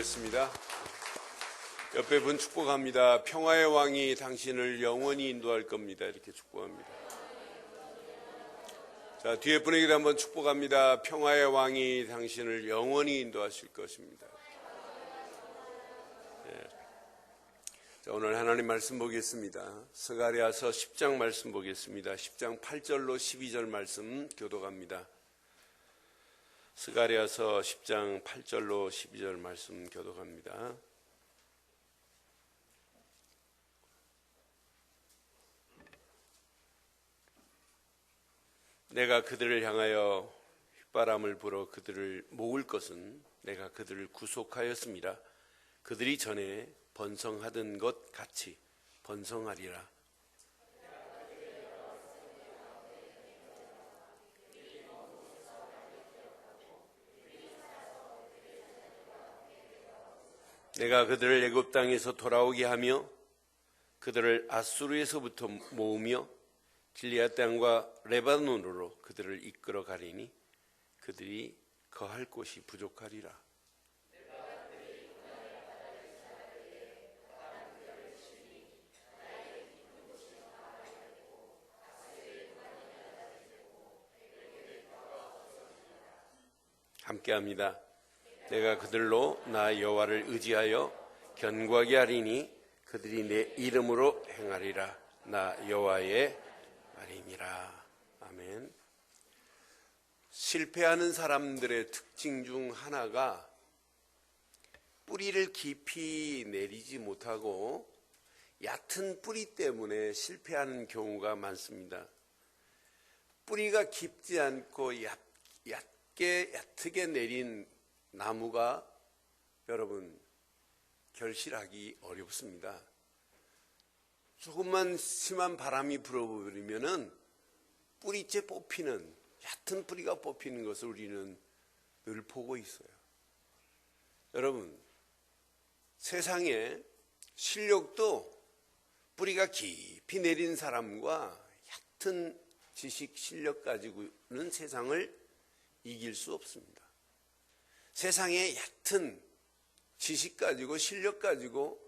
보겠습니다. 옆에 분 축복합니다. 평화의 왕이 당신을 영원히 인도할 겁니다. 이렇게 축복합니다. 자, 뒤에 분에게도 한번 축복합니다. 평화의 왕이 당신을 영원히 인도하실 것입니다. 네. 자, 오늘 하나님 말씀 보겠습니다. 스가랴서 10장 말씀 보겠습니다. 10장 8절로 12절 말씀 교독합니다. 스가랴서 10장 8절로 12절 말씀 교독합니다. 내가 그들을 향하여 휘바람을 불어 그들을 모을 것은 내가 그들을 구속하였습니다. 그들이 전에 번성하던 것 같이 번성하리라. 내가 그들을 애굽 땅에서 돌아오게 하며 그들을 아수르에서부터 모으며 길리앗 땅과 레바논으로 그들을 이끌어 가리니 그들이 거할 곳이 부족하리라. 함께합니다. 내가 그들로 나 여호와를 의지하여 견고하게 하리니 그들이 내 이름으로 행하리라. 나 여호와의 말이니라. 아멘. 실패하는 사람들의 특징 중 하나가 뿌리를 깊이 내리지 못하고 얕은 뿌리 때문에 실패하는 경우가 많습니다. 뿌리가 깊지 않고 얕게 내린 나무가 여러분 결실하기 어렵습니다. 조금만 심한 바람이 불어버리면은 뿌리째 뽑히는, 얕은 뿌리가 뽑히는 것을 우리는 늘 보고 있어요. 여러분, 세상에 실력도 뿌리가 깊이 내린 사람과 얕은 지식 실력 가지고는 세상을 이길 수 없습니다. 세상에 얕은 지식 가지고 실력 가지고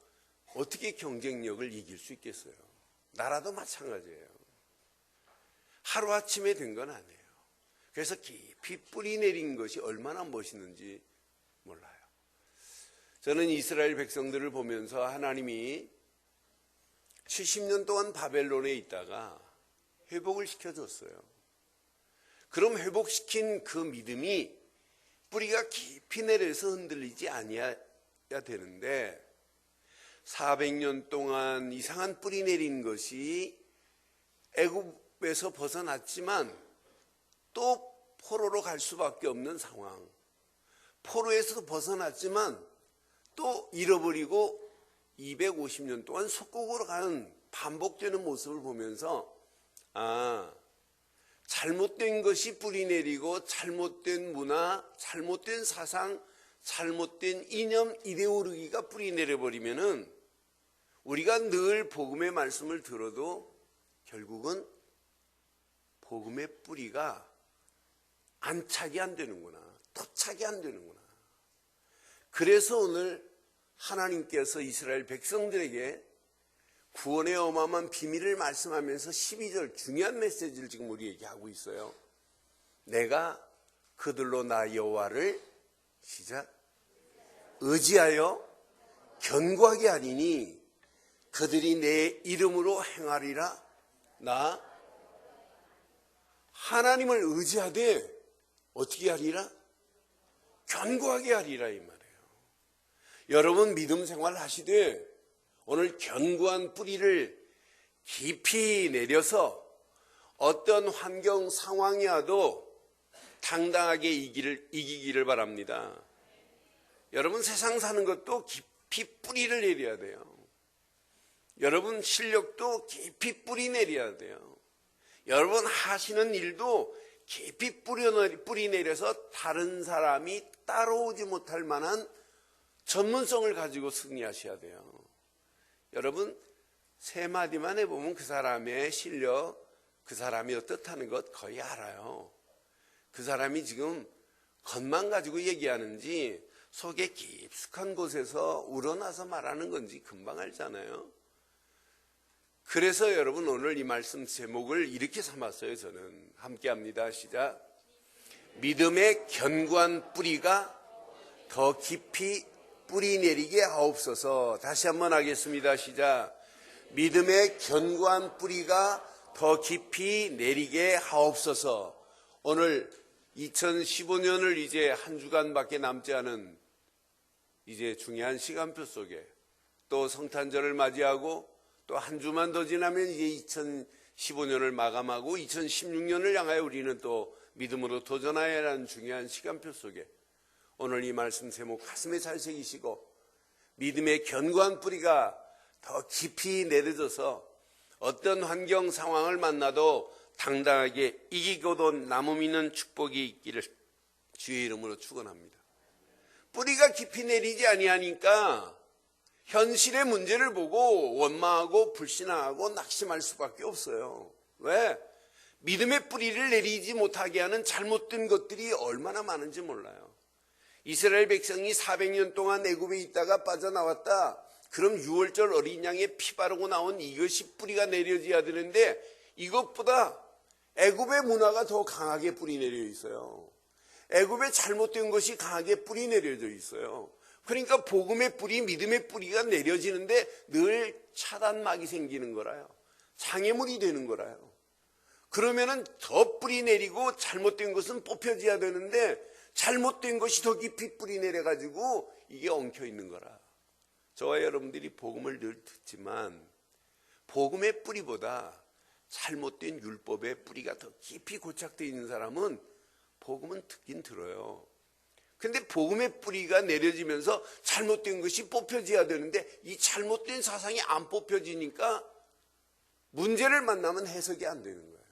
어떻게 경쟁력을 이길 수 있겠어요? 나라도 마찬가지예요. 하루아침에 된 건 아니에요. 그래서 깊이 뿌리 내린 것이 얼마나 멋있는지 몰라요. 저는 이스라엘 백성들을 보면서 하나님이 70년 동안 바벨론에 있다가 회복을 시켜줬어요. 그럼 회복시킨 그 믿음이 뿌리가 깊이 내려서 흔들리지 아니해야 되는데 400년 동안 이상한 뿌리 내린 것이 애굽에서 벗어났지만 또 포로로 갈 수밖에 없는 상황. 포로에서 벗어났지만 또 잃어버리고 250년 동안 속국으로 가는 반복되는 모습을 보면서 잘못된 것이 뿌리 내리고 잘못된 문화, 잘못된 사상, 잘못된 이념, 이데올로기가 뿌리 내려버리면은 우리가 늘 복음의 말씀을 들어도 결국은 복음의 뿌리가 안착이 안 되는구나, 토착이 안 되는구나. 그래서 오늘 하나님께서 이스라엘 백성들에게 구원의 어마어마한 비밀을 말씀하면서 12절 중요한 메시지를 지금 우리에게 하고 있어요. 내가 그들로 나 여호와를 시작 의지하여 견고하게 하리니 그들이 내 이름으로 행하리라. 나 하나님을 의지하되 어떻게 하리라? 견고하게 하리라 이 말이에요. 여러분 믿음 생활 하시되 오늘 견고한 뿌리를 깊이 내려서 어떤 환경 상황이 와도 당당하게 이기기를 바랍니다. 여러분 세상 사는 것도 깊이 뿌리를 내려야 돼요. 여러분 실력도 깊이 뿌리 내려야 돼요. 여러분 하시는 일도 깊이 뿌리 내려서 다른 사람이 따라오지 못할 만한 전문성을 가지고 승리하셔야 돼요. 여러분 세 마디만 해보면 그 사람의 실력, 그 사람이 어떻다는 것 거의 알아요. 그 사람이 지금 겉만 가지고 얘기하는지 속에 깊숙한 곳에서 우러나서 말하는 건지 금방 알잖아요. 그래서 여러분 오늘 이 말씀 제목을 이렇게 삼았어요. 저는 함께 합니다. 시작. 믿음의 견고한 뿌리가 더 깊이 뿌리 내리게 하옵소서. 다시 한번 하겠습니다. 시작. 믿음의 견고한 뿌리가 더 깊이 내리게 하옵소서. 오늘 2015년을 이제 한 주간밖에 남지 않은 이제 중요한 시간표 속에 또 성탄절을 맞이하고 또 한 주만 더 지나면 이제 2015년을 마감하고 2016년을 향하여 우리는 또 믿음으로 도전해야 하는 중요한 시간표 속에 오늘 이 말씀 제목 가슴에 잘 새기시고 믿음의 견고한 뿌리가 더 깊이 내려져서 어떤 환경 상황을 만나도 당당하게 이기고도 남음 있는 축복이 있기를 주의 이름으로 축원합니다. 뿌리가 깊이 내리지 아니하니까 현실의 문제를 보고 원망하고 불신하고 낙심할 수밖에 없어요. 왜? 믿음의 뿌리를 내리지 못하게 하는 잘못된 것들이 얼마나 많은지 몰라요. 이스라엘 백성이 400년 동안 애굽에 있다가 빠져나왔다. 그럼 6월절 어린 양의 피 바르고 나온 이것이 뿌리가 내려져야 되는데 이것보다 애굽의 문화가 더 강하게 뿌리 내려 있어요. 애굽의 잘못된 것이 강하게 뿌리 내려져 있어요. 그러니까 복음의 뿌리, 믿음의 뿌리가 내려지는데 늘 차단막이 생기는 거라요. 장애물이 되는 거라요. 그러면은 더 뿌리 내리고 잘못된 것은 뽑혀져야 되는데 잘못된 것이 더 깊이 뿌리 내려가지고 이게 엉켜 있는 거라. 저와 여러분들이 복음을 늘 듣지만 복음의 뿌리보다 잘못된 율법의 뿌리가 더 깊이 고착되어 있는 사람은 복음은 듣긴 들어요. 근데 복음의 뿌리가 내려지면서 잘못된 것이 뽑혀져야 되는데 이 잘못된 사상이 안 뽑혀지니까 문제를 만나면 해석이 안 되는 거예요.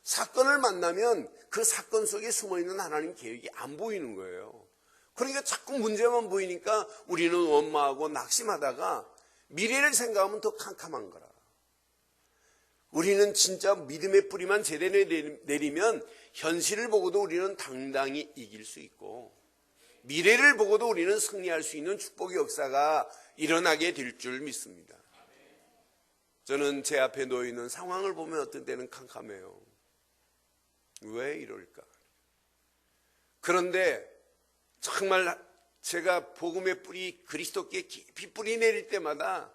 사건을 만나면 그 사건 속에 숨어있는 하나님 계획이 안 보이는 거예요. 그러니까 자꾸 문제만 보이니까 우리는 원망하고 낙심하다가 미래를 생각하면 더 캄캄한 거라. 우리는 진짜 믿음의 뿌리만 제대로 내리면 현실을 보고도 우리는 당당히 이길 수 있고 미래를 보고도 우리는 승리할 수 있는 축복의 역사가 일어나게 될 줄 믿습니다. 저는 제 앞에 놓여있는 상황을 보면 어떤 때는 캄캄해요. 왜 이럴까? 그런데 정말 제가 복음의 뿌리 그리스도께 깊이 뿌리 내릴 때마다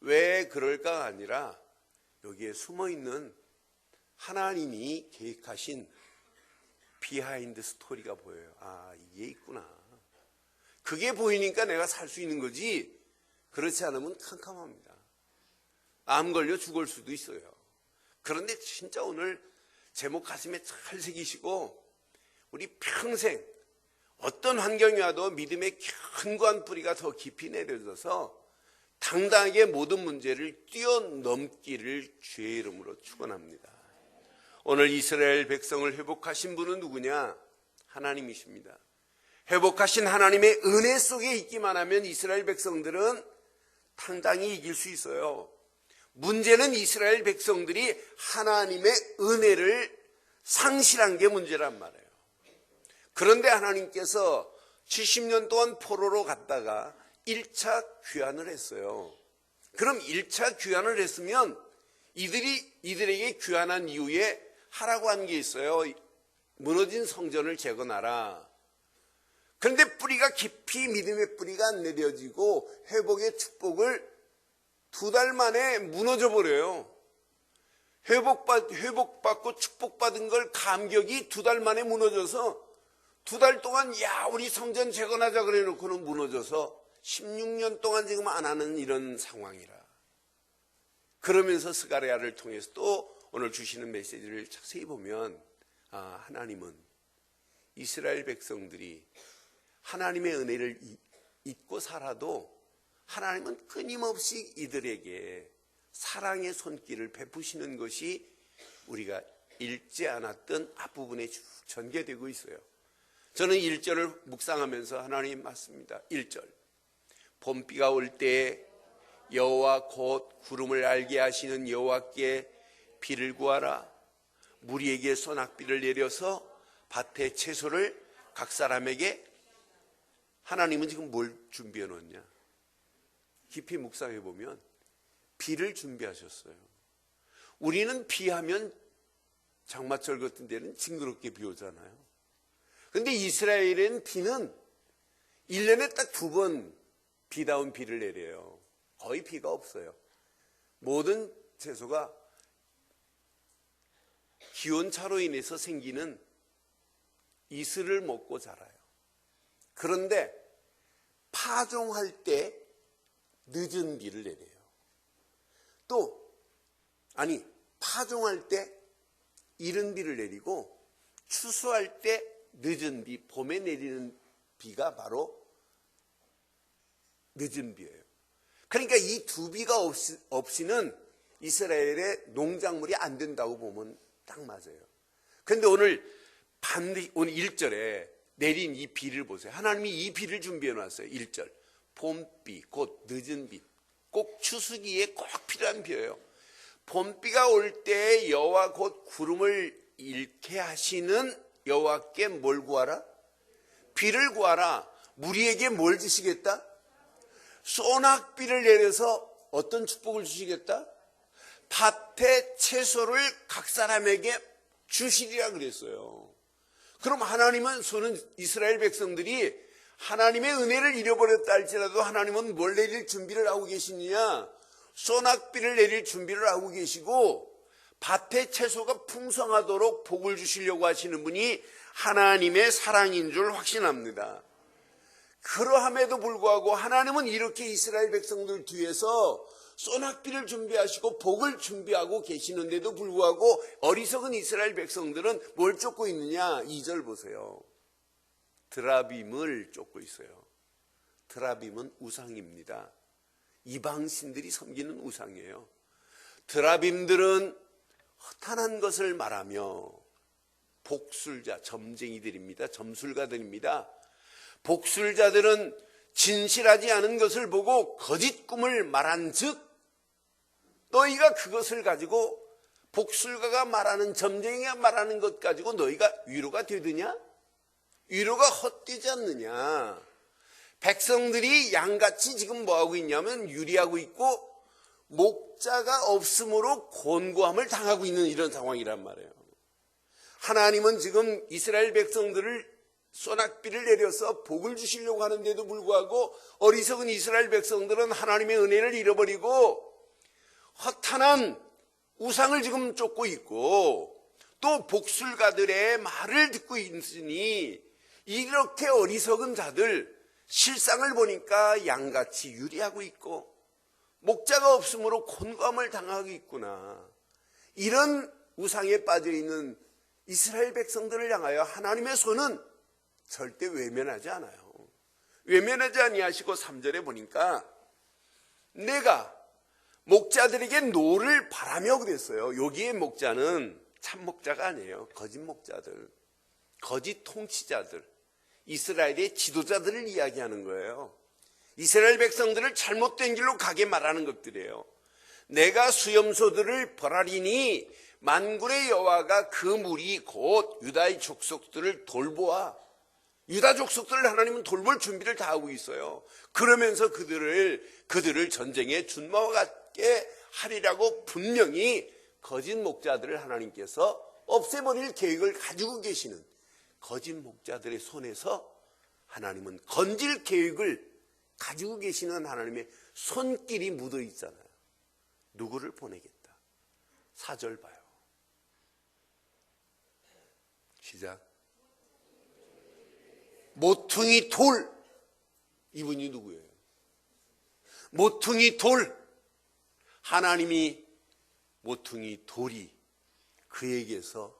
왜 그럴까가 아니라 여기에 숨어있는 하나님이 계획하신 비하인드 스토리가 보여요. 아, 이게 있구나. 그게 보이니까 내가 살 수 있는 거지 그렇지 않으면 캄캄합니다. 암 걸려 죽을 수도 있어요. 그런데 진짜 오늘 제목 가슴에 잘 새기시고 우리 평생 어떤 환경이 와도 믿음의 견고한 뿌리가 더 깊이 내려져서 당당하게 모든 문제를 뛰어넘기를 주의 이름으로 축원합니다. 오늘 이스라엘 백성을 회복하신 분은 누구냐? 하나님이십니다. 회복하신 하나님의 은혜 속에 있기만 하면 이스라엘 백성들은 당당히 이길 수 있어요. 문제는 이스라엘 백성들이 하나님의 은혜를 상실한 게 문제란 말이에요. 그런데 하나님께서 70년 동안 포로로 갔다가 1차 귀환을 했어요. 그럼 1차 귀환을 했으면 이들에게 귀환한 이후에 하라고 한 게 있어요. 무너진 성전을 재건하라. 그런데 뿌리가 깊이 믿음의 뿌리가 내려지고 회복의 축복을 2달 만에 무너져 버려요. 회복받고 축복받은 걸 감격이 2달 만에 무너져서 2달 동안 야 우리 성전 재건하자 그래 놓고는 무너져서 16년 동안 지금 안 하는 이런 상황이라. 그러면서 스가랴를 통해서 또 오늘 주시는 메시지를 자세히 보면 하나님은 이스라엘 백성들이 하나님의 은혜를 잊고 살아도 하나님은 끊임없이 이들에게 사랑의 손길을 베푸시는 것이 우리가 읽지 않았던 앞부분에 쭉 전개되고 있어요. 저는 1절을 묵상하면서 하나님 맞습니다. 1절 봄비가 올 때에 여호와 곧 구름을 알게 하시는 여호와께 비를 구하라. 무리에게 소낙비를 내려서 밭의 채소를 각 사람에게 하나님은 지금 뭘 준비해 놓았냐? 깊이 묵상해 보면 비를 준비하셨어요. 우리는 비하면 장마철 같은 데는 징그럽게 비 오잖아요. 그런데 이스라엘은 비는 1년에 딱 2번 비다운 비를 내려요. 거의 비가 없어요. 모든 채소가 기온차로 인해서 생기는 이슬을 먹고 자라요. 그런데 파종할 때 늦은 비를 내려요. 파종할 때 이른 비를 내리고 추수할 때 늦은 비, 봄에 내리는 비가 바로 늦은 비예요. 그러니까 이 두 비가 없이는 이스라엘의 농작물이 안 된다고 보면 딱 맞아요. 그런데 오늘 1절에 내린 이 비를 보세요. 하나님이 이 비를 준비해 놨어요. 1절. 봄비, 곧 늦은 비. 꼭 추수기에 꼭 필요한 비예요. 봄비가 올 때 여호와 곧 구름을 잃게 하시는 여호와께 뭘 구하라? 비를 구하라. 무리에게 뭘 주시겠다? 소낙비를 내려서 어떤 축복을 주시겠다? 밭의 채소를 각 사람에게 주시리라 그랬어요. 그럼 하나님은 이스라엘 백성들이 하나님의 은혜를 잃어버렸다 할지라도 하나님은 뭘 내릴 준비를 하고 계시느냐? 소낙비를 내릴 준비를 하고 계시고 밭의 채소가 풍성하도록 복을 주시려고 하시는 분이 하나님의 사랑인 줄 확신합니다. 그러함에도 불구하고 하나님은 이렇게 이스라엘 백성들 뒤에서 소낙비를 준비하시고 복을 준비하고 계시는데도 불구하고 어리석은 이스라엘 백성들은 뭘 쫓고 있느냐? 2절 보세요. 드라빔을 쫓고 있어요. 드라빔은 우상입니다. 이방신들이 섬기는 우상이에요. 드라빔들은 허탄한 것을 말하며 복술자, 점쟁이들입니다. 점술가들입니다. 복술자들은 진실하지 않은 것을 보고 거짓 꿈을 말한 즉 너희가 그것을 가지고 복술가가 말하는, 점쟁이가 말하는 것 가지고 너희가 위로가 되느냐? 위로가 헛되지 않느냐? 백성들이 양같이 지금 뭐하고 있냐면 유리하고 있고 목자가 없으므로 곤고함을 당하고 있는 이런 상황이란 말이에요. 하나님은 지금 이스라엘 백성들을 소낙비를 내려서 복을 주시려고 하는데도 불구하고 어리석은 이스라엘 백성들은 하나님의 은혜를 잃어버리고 허탄한 우상을 지금 쫓고 있고 또 복술가들의 말을 듣고 있으니 이렇게 어리석은 자들 실상을 보니까 양같이 유리하고 있고 목자가 없으므로 곤고함을 당하고 있구나. 이런 우상에 빠져있는 이스라엘 백성들을 향하여 하나님의 손은 절대 외면하지 않아요. 외면하지 아니하시고 3절에 보니까 내가 목자들에게 노를 바라며 그랬어요. 여기에 목자는 참 목자가 아니에요. 거짓 목자들, 거짓 통치자들, 이스라엘의 지도자들을 이야기하는 거예요. 이스라엘 백성들을 잘못된 길로 가게 말하는 것들이에요. 내가 수염소들을 벌하리니 만군의 여호와가 그 무리 곧 유다의 족속들을 돌보아. 유다 족속들을 하나님은 돌볼 준비를 다 하고 있어요. 그러면서 그들을 전쟁의 준마와 같게 하리라고 분명히 거짓 목자들을 하나님께서 없애버릴 계획을 가지고 계시는 거짓 목자들의 손에서 하나님은 건질 계획을 가지고 계시는 하나님의 손길이 묻어 있잖아요. 누구를 보내겠다? 4절 봐요. 시작. 모퉁이 돌. 이분이 누구예요? 모퉁이 돌. 하나님이 모퉁이 돌이 그에게서,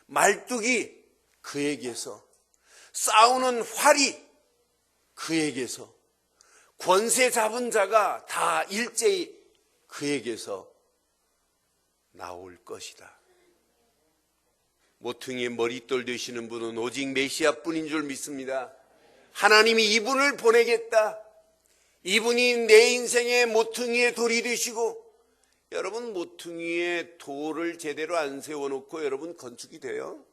말뚝이 그에게서, 싸우는 활이 그에게서, 권세 잡은 자가 다 일제히 그에게서 나올 것이다. 모퉁이의 머릿돌 되시는 분은 오직 메시아뿐인 줄 믿습니다. 하나님이 이분을 보내겠다. 이분이 내 인생의 모퉁이의 돌이 되시고, 여러분 모퉁이의 돌을 제대로 안 세워놓고 여러분 건축이 돼요?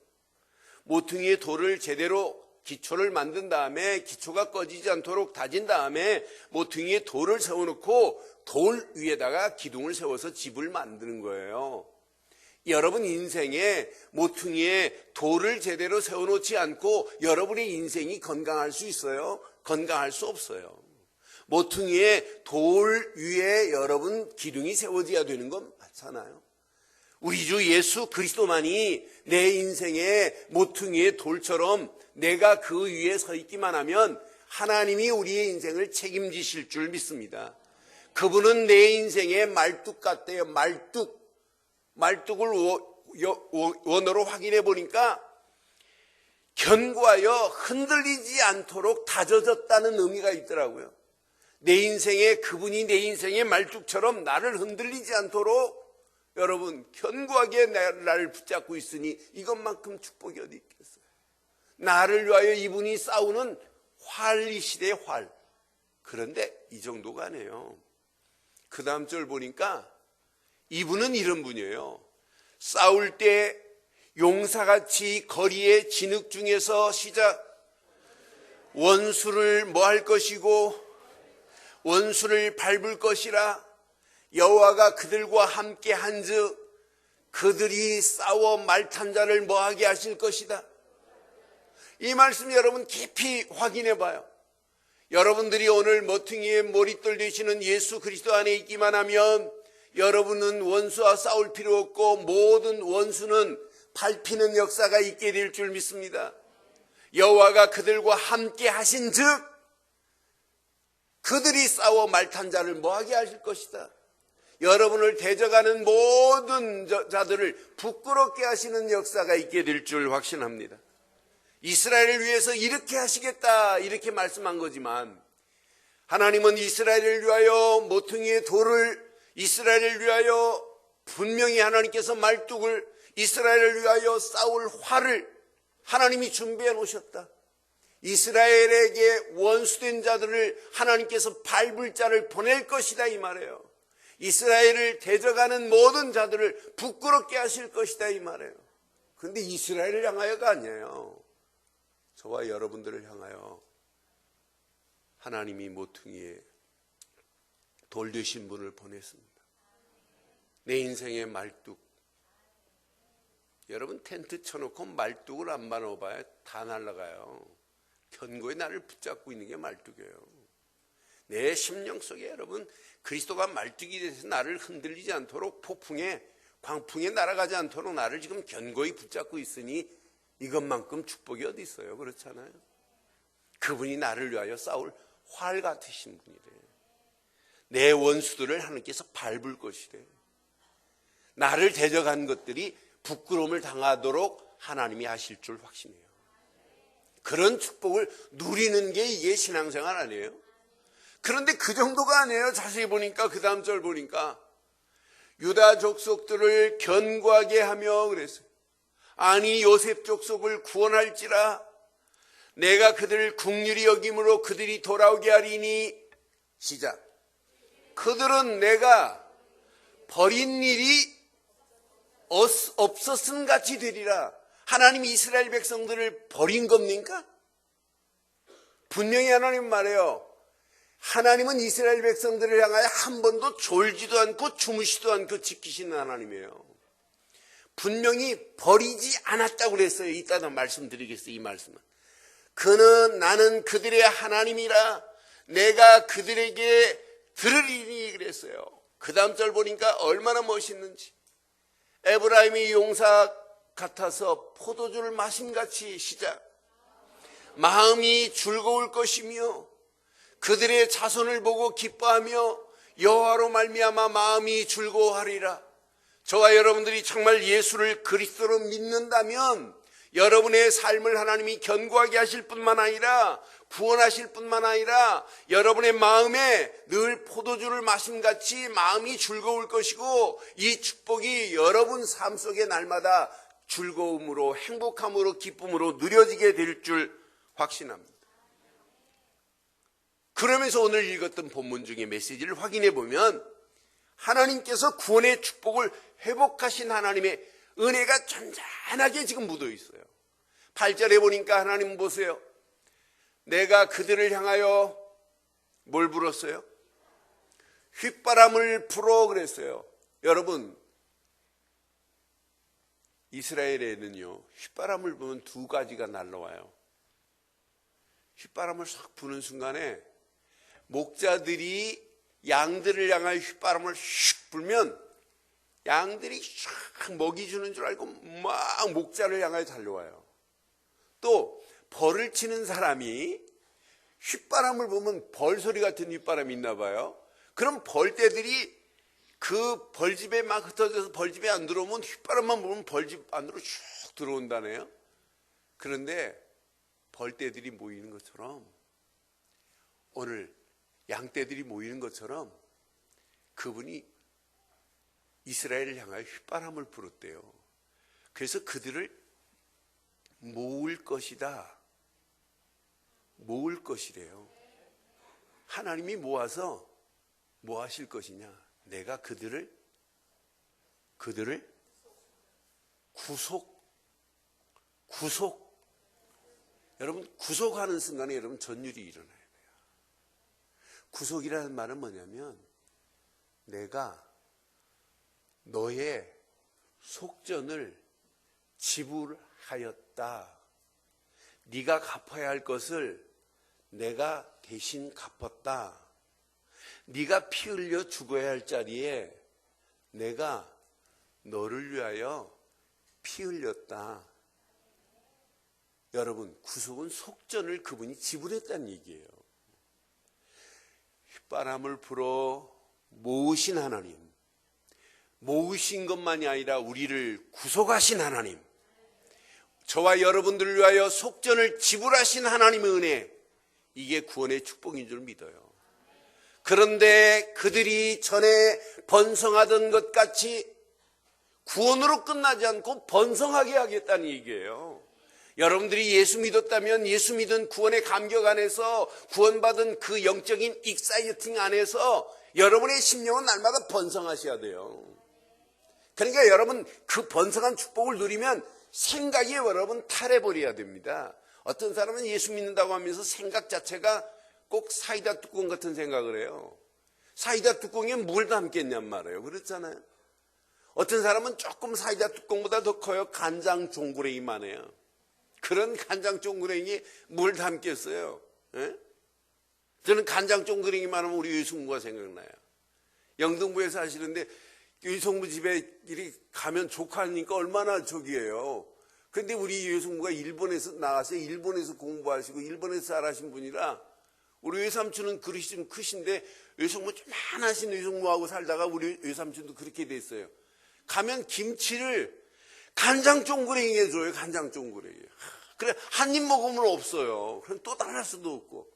모퉁이의 돌을 제대로 기초를 만든 다음에 기초가 꺼지지 않도록 다진 다음에 모퉁이에 돌을 세워놓고 돌 위에다가 기둥을 세워서 집을 만드는 거예요. 여러분 인생에 모퉁이에 돌을 제대로 세워놓지 않고 여러분의 인생이 건강할 수 있어요? 건강할 수 없어요. 모퉁이에 돌 위에 여러분 기둥이 세워져야 되는 건 맞잖아요. 우리 주 예수 그리스도만이 내 인생의 모퉁이의 돌처럼 내가 그 위에 서 있기만 하면 하나님이 우리의 인생을 책임지실 줄 믿습니다. 그분은 내 인생의 말뚝 같대요. 말뚝을 원어로 확인해 보니까 견고하여 흔들리지 않도록 다져졌다는 의미가 있더라고요. 내 인생에 그분이 내 인생의 말뚝처럼 나를 흔들리지 않도록 여러분 견고하게 나를 붙잡고 있으니 이것만큼 축복이 어디 있겠어요. 나를 위하여 이분이 싸우는 활이시대 활. 그런데 이 정도가 아니에요. 그 다음 절 보니까 이분은 이런 분이에요. 싸울 때 용사같이 거리의 진흙 중에서 시작 원수를 뭐 할 것이고 원수를 밟을 것이라. 여호와가 그들과 함께 한즉 그들이 싸워 말탄 자를 뭐하게 하실 것이다. 이 말씀 여러분 깊이 확인해 봐요. 여러분들이 오늘 모퉁이의 머릿돌 되시는 예수 그리스도 안에 있기만 하면 여러분은 원수와 싸울 필요 없고 모든 원수는 밟히는 역사가 있게 될 줄 믿습니다. 여호와가 그들과 함께 하신즉 그들이 싸워 말탄 자를 뭐하게 하실 것이다. 여러분을 대적하는 모든 자들을 부끄럽게 하시는 역사가 있게 될 줄 확신합니다. 이스라엘을 위해서 이렇게 하시겠다 이렇게 말씀한 거지만 하나님은 이스라엘을 위하여 모퉁이의 돌을, 이스라엘을 위하여 분명히 하나님께서 말뚝을, 이스라엘을 위하여 싸울 활을 하나님이 준비해 놓으셨다. 이스라엘에게 원수된 자들을 하나님께서 밟을 자를 보낼 것이다 이 말이에요. 이스라엘을 대적하는 모든 자들을 부끄럽게 하실 것이다 이 말이에요. 그런데 이스라엘을 향하여가 아니에요. 저와 여러분들을 향하여 하나님이 모퉁이에 돌 되신 분을 보냈습니다. 내 인생의 말뚝. 여러분 텐트 쳐놓고 말뚝을 안 만어봐야 다 날아가요. 견고히 나를 붙잡고 있는 게 말뚝이에요. 내 심령 속에 여러분 그리스도가 말뚝이 돼서 나를 흔들리지 않도록 폭풍에 광풍에 날아가지 않도록 나를 지금 견고히 붙잡고 있으니 이것만큼 축복이 어디 있어요? 그렇잖아요. 그분이 나를 위하여 싸울 활 같으신 분이래. 내 원수들을 하나님께서 밟을 것이래. 나를 대적한 것들이 부끄러움을 당하도록 하나님이 하실 줄 확신해요. 그런 축복을 누리는 게 이게 신앙생활 아니에요? 그런데 그 정도가 아니에요. 자세히 보니까 그 다음 절 보니까 유다 족속들을 견고하게 하며 그랬어요. 아니 요셉 족속을 구원할지라 내가 그들을 긍휼히 여김으로 그들이 돌아오게 하리니 시작. 그들은 내가 버린 일이 없었음 같이 되리라. 하나님이 이스라엘 백성들을 버린 겁니까? 분명히 하나님 말해요. 하나님은 이스라엘 백성들을 향하여 한 번도 졸지도 않고 주무시도 않고 지키시는 하나님이에요. 분명히 버리지 않았다고 그랬어요. 이따가 말씀드리겠어요. 이 말씀은. 나는 그들의 하나님이라 내가 그들에게 들으리니 그랬어요. 그 다음 절 보니까 얼마나 멋있는지. 에브라임이 용사 같아서 포도주를 마심같이 시작. 마음이 즐거울 것이며 그들의 자손을 보고 기뻐하며 여호와로 말미암아 마음이 즐거워하리라. 저와 여러분들이 정말 예수를 그리스도로 믿는다면 여러분의 삶을 하나님이 견고하게 하실 뿐만 아니라 구원하실 뿐만 아니라 여러분의 마음에 늘 포도주를 마심같이 마음이 즐거울 것이고 이 축복이 여러분 삶 속에 날마다 즐거움으로 행복함으로 기쁨으로 누려지게 될 줄 확신합니다. 그러면서 오늘 읽었던 본문 중에 메시지를 확인해 보면 하나님께서 구원의 축복을 회복하신 하나님의 은혜가 잔잔하게 지금 묻어 있어요. 8절에 보니까 하나님 보세요. 내가 그들을 향하여 뭘 불었어요? 휘바람을 불어 그랬어요. 여러분, 이스라엘에는요, 휘바람을 부면 두 가지가 날라와요. 휘바람을 싹 부는 순간에 목자들이 양들을 향하여 휘바람을 슉 불면 양들이 샥 먹이 주는 줄 알고 막 목자를 향하여 달려와요. 또 벌을 치는 사람이 휘바람을 보면 벌소리 같은 휘바람이 있나 봐요. 그럼 벌떼들이 그 벌집에 막 흩어져서 벌집에 안 들어오면 휘바람만 보면 벌집 안으로 슉 들어온다네요. 그런데 벌떼들이 모이는 것처럼, 오늘 양떼들이 모이는 것처럼 그분이 이스라엘을 향하여 휘바람을 불었대요. 그래서 그들을 모을 것이다. 모을 것이래요. 하나님이 모아서 뭐 하실 것이냐? 내가 그들을 구속. 여러분, 구속하는 순간에 여러분 전율이 일어나야 돼요. 구속이라는 말은 뭐냐면, 내가 너의 속전을 지불하였다. 네가 갚아야 할 것을 내가 대신 갚았다. 네가 피 흘려 죽어야 할 자리에 내가 너를 위하여 피 흘렸다. 여러분, 구속은 속전을 그분이 지불했다는 얘기예요. 휘바람을 불어 모으신 하나님, 모으신 것만이 아니라 우리를 구속하신 하나님, 저와 여러분들을 위하여 속전을 지불하신 하나님의 은혜, 이게 구원의 축복인 줄 믿어요. 그런데 그들이 전에 번성하던 것 같이 구원으로 끝나지 않고 번성하게 하겠다는 얘기예요. 여러분들이 예수 믿었다면 예수 믿은 구원의 감격 안에서, 구원받은 그 영적인 익사이팅 안에서 여러분의 심령은 날마다 번성하셔야 돼요. 그러니까 여러분, 그 번성한 축복을 누리면 생각이 여러분 탈해버려야 됩니다. 어떤 사람은 예수 믿는다고 하면서 생각 자체가 꼭 사이다 뚜껑 같은 생각을 해요. 사이다 뚜껑에 뭘 담겠냔 말이에요. 그렇잖아요. 어떤 사람은 조금 사이다 뚜껑보다 더 커요. 간장 종구랭이만 해요. 그런 간장 종구랭이에 뭘 담겠어요? 예? 저는 간장 종구랭이만 하면 우리 유성부가 생각나요. 영등부에 사시는데 유성부 집에 이리 가면 조카니까 얼마나 저기예요. 근데 우리 유성부가 일본에서 나가서 일본에서 공부하시고 일본에서 살아신 분이라, 우리 외삼촌은 그릇이 좀 크신데 외숙모 좀 많으신 외숙모하고 살다가 우리 외삼촌도 그렇게 됐어요. 가면 김치를 간장 쫑그레이에 줘요. 간장 쫑그레이. 그래, 한 입 먹으면 없어요. 그럼 또 달랄 수도 없고.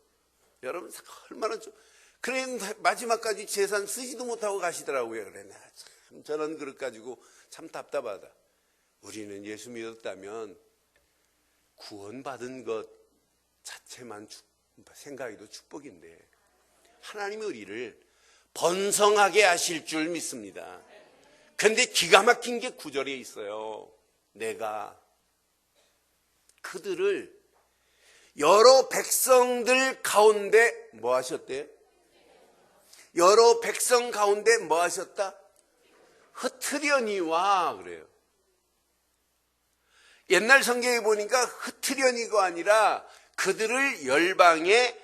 여러분, 얼마나 좀, 그래, 마지막까지 재산 쓰지도 못하고 가시더라고요. 그래, 내가 참 저런 그릇 가지고 참 답답하다. 우리는 예수 믿었다면 구원받은 것 자체만 생각해도 축복인데, 하나님이 우리를 번성하게 하실 줄 믿습니다. 근데 기가 막힌 게 9절에 있어요. 내가 그들을 여러 백성들 가운데 뭐 하셨대요? 여러 백성 가운데 뭐 하셨다? 흩으려니와 그래요. 옛날 성경에 보니까 흩으려니가 아니라 그들을 열방에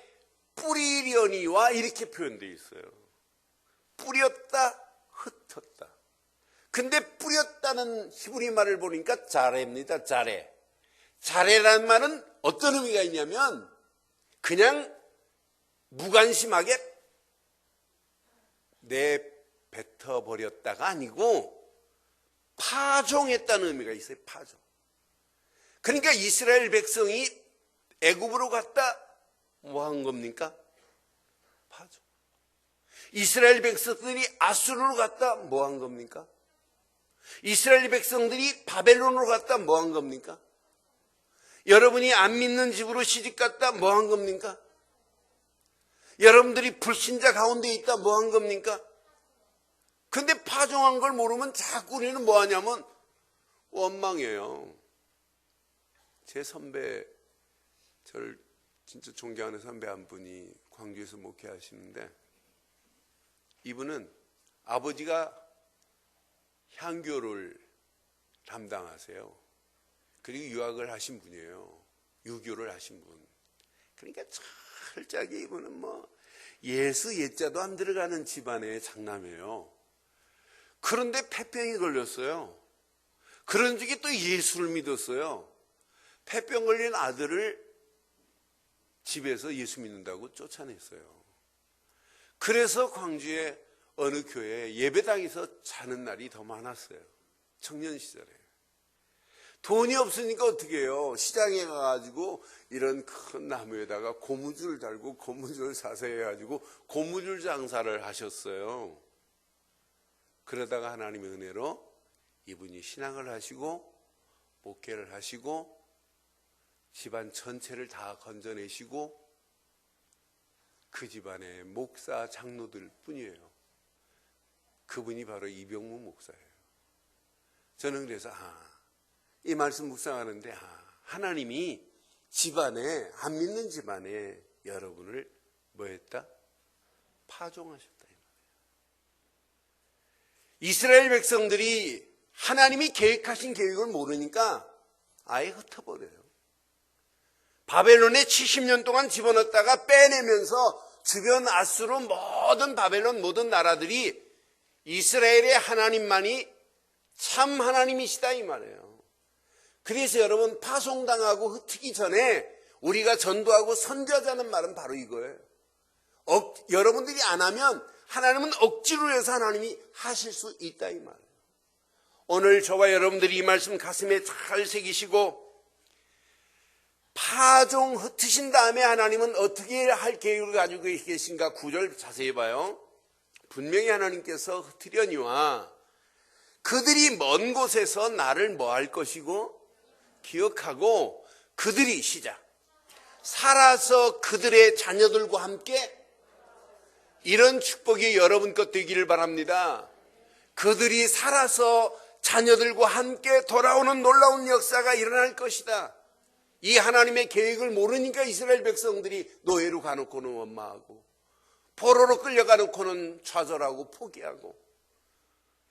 뿌리려니와 이렇게 표현되어 있어요. 뿌렸다, 흩었다. 근데 뿌렸다는 히브리 말을 보니까 자레입니다. 자레. 자레라는 말은 어떤 의미가 있냐면 그냥 무관심하게 내뱉어버렸다가 아니고 파종했다는 의미가 있어요. 파종. 그러니까 이스라엘 백성이 애굽으로 갔다 뭐 한 겁니까? 파종. 이스라엘 백성들이 아수르로 갔다 뭐 한 겁니까? 이스라엘 백성들이 바벨론으로 갔다 뭐 한 겁니까? 여러분이 안 믿는 집으로 시집 갔다 뭐 한 겁니까? 여러분들이 불신자 가운데 있다 뭐 한 겁니까? 근데 파종한 걸 모르면 자꾸 우리는 뭐 하냐면 원망해요. 제 선배 저를 진짜 존경하는 선배 한 분이 광주에서 목회하시는데, 이분은 아버지가 향교를 담당하세요. 그리고 유학을 하신 분이에요. 유교를 하신 분. 그러니까 철저하게 이분은 뭐 예수 예자도 안 들어가는 집안의 장남이에요. 그런데 폐병이 걸렸어요. 그런 적에 또 예수를 믿었어요. 폐병 걸린 아들을 집에서 예수 믿는다고 쫓아냈어요. 그래서 광주의 어느 교회에 예배당에서 자는 날이 더 많았어요. 청년 시절에. 돈이 없으니까 어떻게 해요? 시장에 가가지고 이런 큰 나무에다가 고무줄 달고 고무줄 사서 해가지고 고무줄 장사를 하셨어요. 그러다가 하나님의 은혜로 이분이 신앙을 하시고 목회를 하시고 집안 전체를 다 건져내시고 그 집안의 목사 장로들 뿐이에요. 그분이 바로 이병무 목사예요. 저는 그래서 이 말씀 묵상하는데 하나님이 집안에, 안 믿는 집안에 여러분을 뭐 했다? 파종하셨다. 이스라엘 백성들이 하나님이 계획하신 계획을 모르니까 아예 흩어버려요. 바벨론에 70년 동안 집어넣었다가 빼내면서 주변 아수르 모든 바벨론 모든 나라들이 이스라엘의 하나님만이 참 하나님이시다 이 말이에요. 그래서 여러분 파송당하고 흩트기 전에 우리가 전도하고 선교하자는 말은 바로 이거예요. 여러분들이 안 하면 하나님은 억지로 해서 하나님이 하실 수 있다 이 말이에요. 오늘 저와 여러분들이 이 말씀 가슴에 잘 새기시고 파종 흩으신 다음에 하나님은 어떻게 할 계획을 가지고 계신가 9절 자세히 봐요. 분명히 하나님께서 흩으려니와 그들이 먼 곳에서 나를 뭐 할 것이고 기억하고 그들이 시작 살아서 그들의 자녀들과 함께 이런 축복이 여러분 것 되기를 바랍니다. 그들이 살아서 자녀들과 함께 돌아오는 놀라운 역사가 일어날 것이다. 이 하나님의 계획을 모르니까 이스라엘 백성들이 노예로 가놓고는 원망하고 포로로 끌려가놓고는 좌절하고 포기하고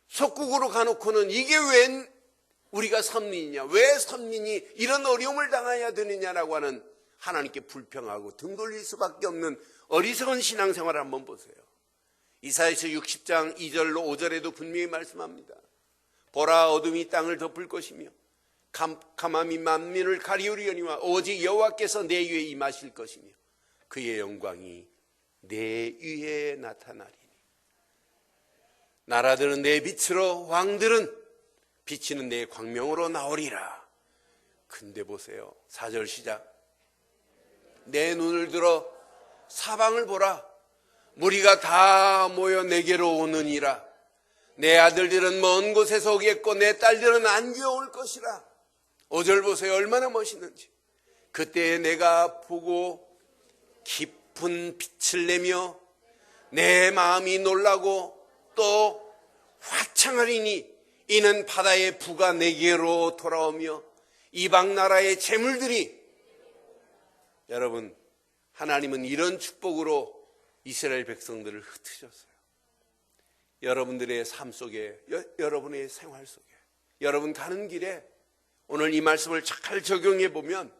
속국으로 가놓고는 이게 웬 우리가 선민이냐, 왜 선민이 이런 어려움을 당해야 되느냐라고 하는 하나님께 불평하고 등 돌릴 수밖에 없는 어리석은 신앙생활을 한번 보세요. 이사야서 60장 2절로 5절에도 분명히 말씀합니다. 보라 어둠이 땅을 덮을 것이며 캄캄함이 만민을 가리우리거니와 오직 여호와께서 내 위에 임하실 것이며 그의 영광이 내 위에 나타나리니 나라들은 내 빛으로 왕들은 비치는 내 광명으로 나오리라. 근데 보세요. 4절 시작. 내 눈을 들어 사방을 보라. 무리가 다 모여 내게로 오느니라. 내 아들들은 먼 곳에서 오겠고 내 딸들은 안겨 올 것이라. 5절 보세요. 얼마나 멋있는지. 그때 내가 보고 깊은 빛을 내며 내 마음이 놀라고 또 화창하리니 이는 바다의 부가 내게로 돌아오며 이방 나라의 재물들이 여러분 하나님은 이런 축복으로 이스라엘 백성들을 흩으셨어요. 여러분들의 삶 속에 여러분의 생활 속에 여러분 가는 길에 오늘 이 말씀을 잘 적용해 보면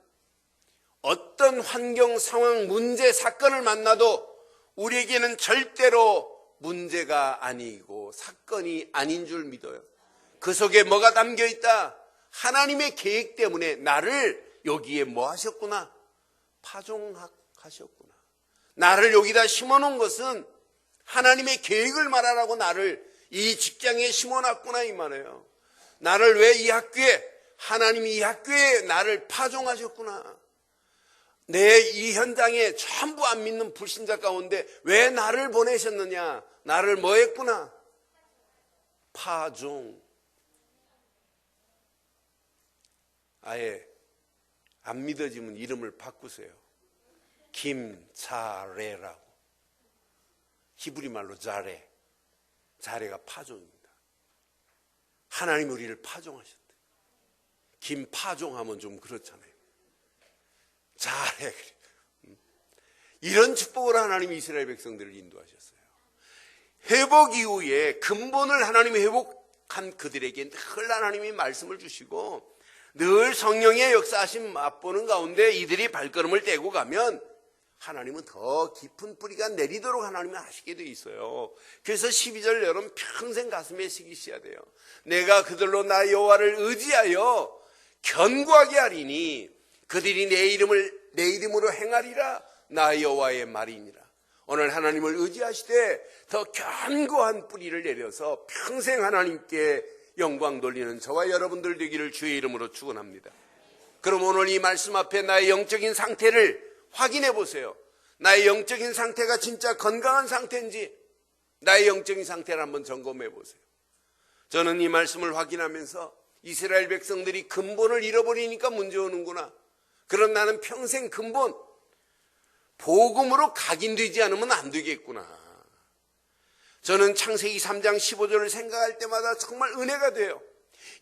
어떤 환경, 상황, 문제, 사건을 만나도 우리에게는 절대로 문제가 아니고 사건이 아닌 줄 믿어요. 그 속에 뭐가 담겨 있다? 하나님의 계획 때문에 나를 여기에 뭐 하셨구나? 파종하셨구나. 나를 여기다 심어놓은 것은 하나님의 계획을 말하라고 나를 이 직장에 심어놨구나 이 말이에요. 나를 왜 이 학교에 하나님이 이 학교에 나를 파종하셨구나. 내 이 현장에 전부 안 믿는 불신자 가운데 왜 나를 보내셨느냐. 나를 뭐 했구나. 파종. 아예 안 믿어지면 이름을 바꾸세요. 김자레라고. 히브리 말로 자레. 자레가 파종입니다. 하나님 우리를 파종하셨대. 김파종하면 좀 그렇잖아요. 자레. 이런 축복으로 하나님이 이스라엘 백성들을 인도하셨어요. 회복 이후에 근본을 하나님이 회복한 그들에게 늘 하나님이 말씀을 주시고 늘 성령의 역사하심 맛보는 가운데 이들이 발걸음을 떼고 가면 하나님은 더 깊은 뿌리가 내리도록 하나님이 하시게 돼 있어요. 그래서 12절 여러분 평생 가슴에 새기셔야 돼요. 내가 그들로 나 여호와를 의지하여 견고하게 하리니 그들이 내 이름으로 행하리라. 나 여호와의 말이니라. 오늘 하나님을 의지하시되 더 견고한 뿌리를 내려서 평생 하나님께 영광 돌리는 저와 여러분들 되기를 주의 이름으로 축원합니다. 그럼 오늘 이 말씀 앞에 나의 영적인 상태를 확인해 보세요. 나의 영적인 상태가 진짜 건강한 상태인지 나의 영적인 상태를 한번 점검해 보세요. 저는 이 말씀을 확인하면서 이스라엘 백성들이 근본을 잃어버리니까 문제 오는구나. 그럼 나는 평생 근본 복음으로 각인되지 않으면 안 되겠구나. 저는 창세기 3장 15절을 생각할 때마다 정말 은혜가 돼요.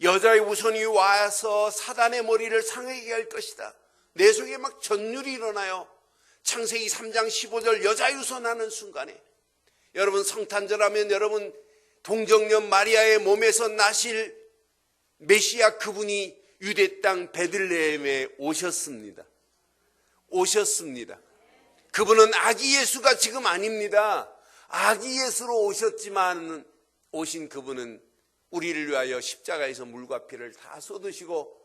여자의 우선이 와서 사단의 머리를 상하게 할 것이다. 내 속에 막 전율이 일어나요. 창세기 3장 15절 여자의 우선하는 순간에 여러분 성탄절하면 여러분 동정녀 마리아의 몸에서 나실 메시아 그분이 유대 땅 베들레헴에 오셨습니다. 그분은 아기 예수가 지금 아닙니다. 아기 예수로 오셨지만 오신 그분은 우리를 위하여 십자가에서 물과 피를 다 쏟으시고